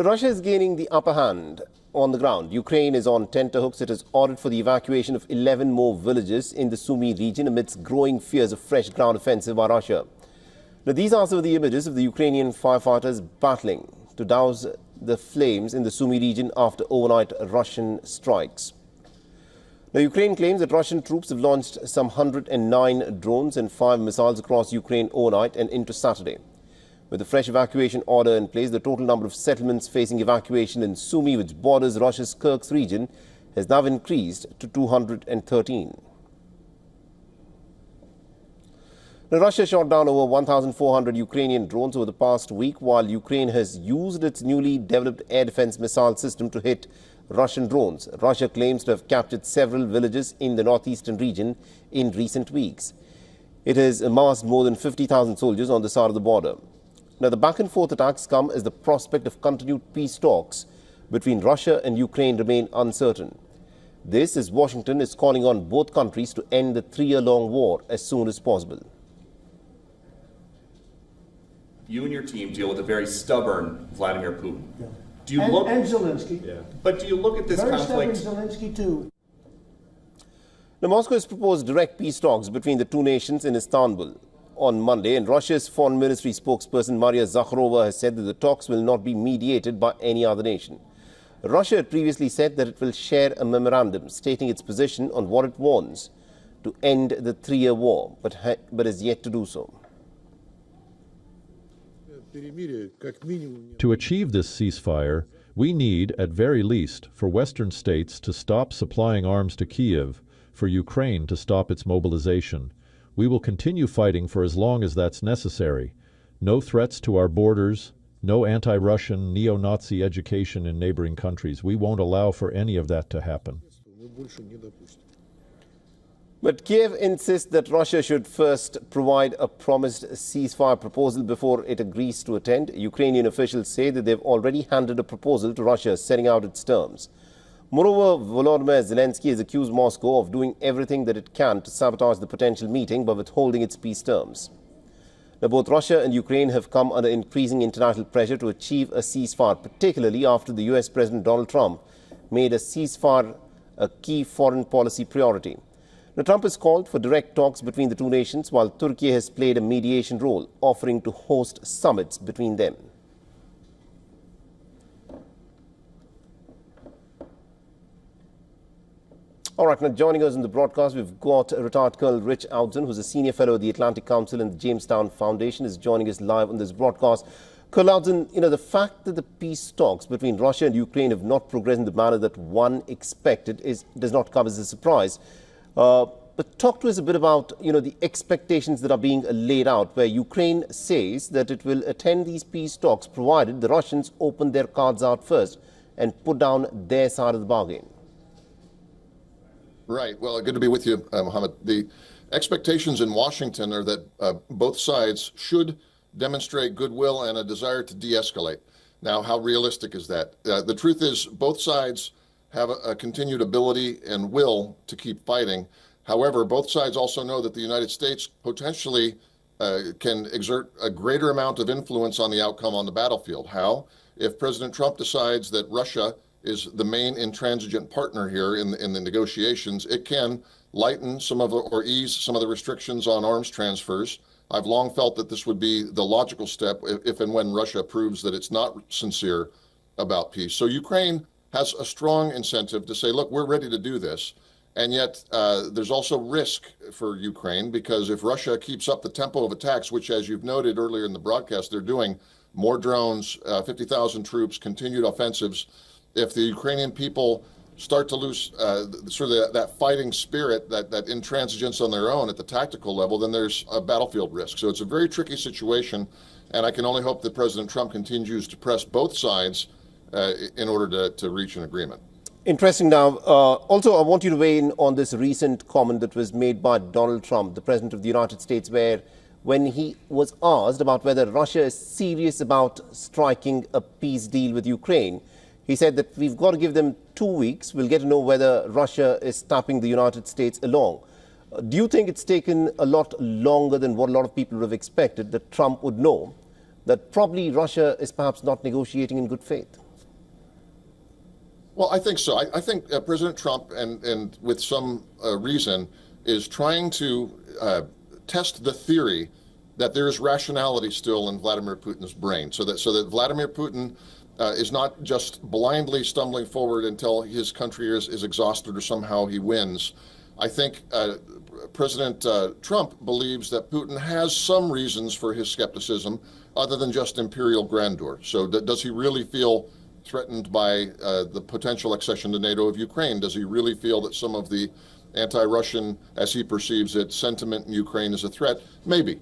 Russia is gaining the upper hand on the ground. Ukraine is on tenterhooks. It has ordered for the evacuation of 11 more villages in the Sumy region amidst growing fears of fresh ground offensive by Russia. Now, these are some of the images of the Ukrainian firefighters battling to douse the flames in the Sumy region after overnight Russian strikes. Now, Ukraine claims that Russian troops have launched some 109 drones and 5 missiles across Ukraine overnight and into Saturday. With the fresh evacuation order in place, the total number of settlements facing evacuation in Sumy, which borders Russia's Kirsk region, has now increased to 213. Now, Russia shot down over 1,400 Ukrainian drones over the past week, while Ukraine has used its newly developed air defense missile system to hit Russian drones. Russia claims to have captured several villages in the northeastern region in recent weeks. It has amassed more than 50,000 soldiers on the side of the border. Now, the back-and-forth attacks come as the prospect of continued peace talks between Russia and Ukraine remain uncertain. This as Washington is calling on both countries to end the 3-year-long war as soon as possible. You and your team deal with a very stubborn Vladimir Putin. Yeah. Do you and Zelensky. Yeah. But do you look at this very conflict? Stubborn Zelensky too. Now, Moscow has proposed direct peace talks between the two nations in Istanbul on Monday, and Russia's foreign ministry spokesperson Maria Zakharova has said that the talks will not be mediated by any other nation. Russia had previously said that it will share a memorandum stating its position on what it wants to end the 3-year war, but has yet to do so. To achieve this ceasefire, we need, at very least, for Western states to stop supplying arms to Kiev, for Ukraine to stop its mobilization. We will continue fighting for as long as that's necessary. No threats to our borders, no anti-Russian, neo-Nazi education in neighboring countries. We won't allow for any of that to happen. But Kiev insists that Russia should first provide a promised ceasefire proposal before it agrees to attend. Ukrainian officials say that they've already handed a proposal to Russia setting out its terms. Moreover, Volodymyr Zelensky has accused Moscow of doing everything that it can to sabotage the potential meeting by withholding its peace terms. Now, both Russia and Ukraine have come under increasing international pressure to achieve a ceasefire, particularly after the US President Donald Trump made a ceasefire a key foreign policy priority. Now, Trump has called for direct talks between the two nations, while Turkey has played a mediation role, offering to host summits between them. All right, now joining us in the broadcast, we've got retired Colonel Rich Outzen, who's a senior fellow at the Atlantic Council and the Jamestown Foundation, is joining us live on this broadcast. Colonel Outzen, the fact that the peace talks between Russia and Ukraine have not progressed in the manner that one expected does not come as a surprise. But talk to us a bit about, the expectations that are being laid out, where Ukraine says that it will attend these peace talks provided the Russians open their cards out first and put down their side of the bargain. Right. Well, good to be with you, Mohammed. The expectations in Washington are that both sides should demonstrate goodwill and a desire to de-escalate. Now, how realistic is that? The truth is both sides have a continued ability and will to keep fighting. However, both sides also know that the United States potentially can exert a greater amount of influence on the outcome on the battlefield. How? If President Trump decides that Russia is the main intransigent partner here in the negotiations, it can lighten some of or ease some of the restrictions on arms transfers. I've long felt that this would be the logical step if and when Russia proves that it's not sincere about peace. So Ukraine has a strong incentive to say, look, we're ready to do this. And yet there's also risk for Ukraine, because if Russia keeps up the tempo of attacks, which, as you've noted earlier in the broadcast, they're doing more drones, 50,000 troops, continued offensives. If the Ukrainian people start to lose sort of that fighting spirit, that intransigence on their own at the tactical level, then there's a battlefield risk. So it's a very tricky situation, and I can only hope that President Trump continues to press both sides in order to reach an agreement. Interesting. Now, also, I want you to weigh in on this recent comment that was made by Donald Trump, the President of the United States, where when he was asked about whether Russia is serious about striking a peace deal with Ukraine, he said that we've got to give them 2 weeks. We'll get to know whether Russia is tapping the United States along. Do you think it's taken a lot longer than what a lot of people would have expected, that Trump would know that probably Russia is perhaps not negotiating in good faith? Well, I think so. I think President Trump, and with some reason, is trying to test the theory that there is rationality still in Vladimir Putin's brain, so that Vladimir Putin is not just blindly stumbling forward until his country is exhausted or somehow he wins. I think President Trump believes that Putin has some reasons for his skepticism other than just imperial grandeur. So does he really feel threatened by the potential accession to NATO of Ukraine? Does he really feel that some of the anti-Russian, as he perceives it, sentiment in Ukraine is a threat? Maybe.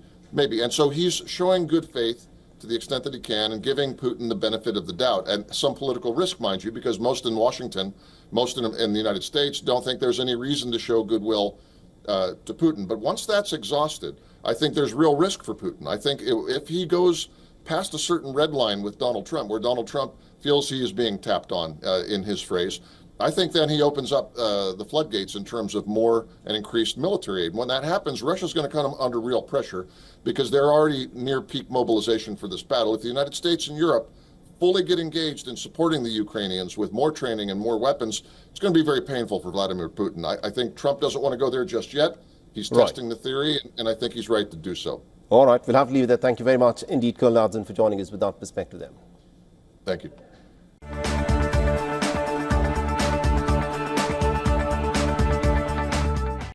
And so he's showing good faith to the extent that he can and giving Putin the benefit of the doubt, and some political risk, mind you, because most in Washington, most in the United States don't think there's any reason to show goodwill to Putin. But once that's exhausted, I think there's real risk for Putin. I think if he goes past a certain red line with Donald Trump, where Donald Trump feels he is being tapped on, in his phrase, I think then he opens up the floodgates in terms of more and increased military aid. When that happens, Russia's going to come under real pressure because they're already near peak mobilization for this battle. If the United States and Europe fully get engaged in supporting the Ukrainians with more training and more weapons, it's going to be very painful for Vladimir Putin. I think Trump doesn't want to go there just yet. He's testing the theory, and I think he's right to do so. All right, we'll have to leave it there. Thank you very much indeed, Colonel Ladson, for joining us with that perspective there. Thank you.